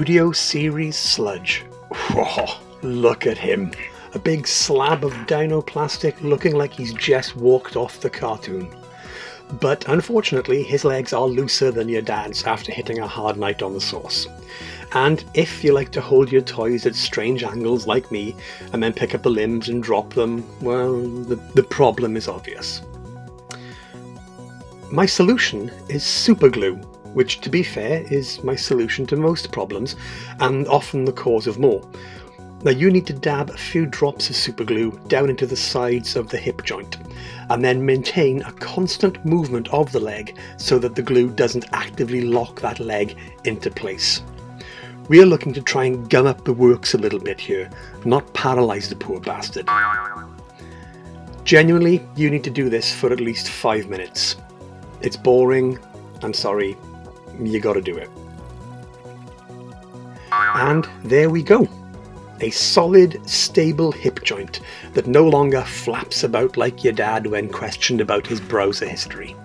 Studio Series Sludge. Whoa, look at him. A big slab of dinoplastic looking like he's just walked off the cartoon. But unfortunately, his legs are looser than your dad's after hitting a hard night on the sauce. And if you like to hold your toys at strange angles like me, and then pick up the limbs and drop them, well, the problem is obvious. My solution is super glue, which, to be fair, is my solution to most problems, and often the cause of more. Now you need to dab a few drops of super glue down into the sides of the hip joint, and then maintain a constant movement of the leg so that the glue doesn't actively lock that leg into place. We are looking to try and gum up the works a little bit here, not paralyze the poor bastard. Genuinely, you need to do this for at least 5 minutes. It's boring, I'm sorry, you gotta do it. And there we go. A solid, stable hip joint that no longer flaps about like your dad when questioned about his browser history.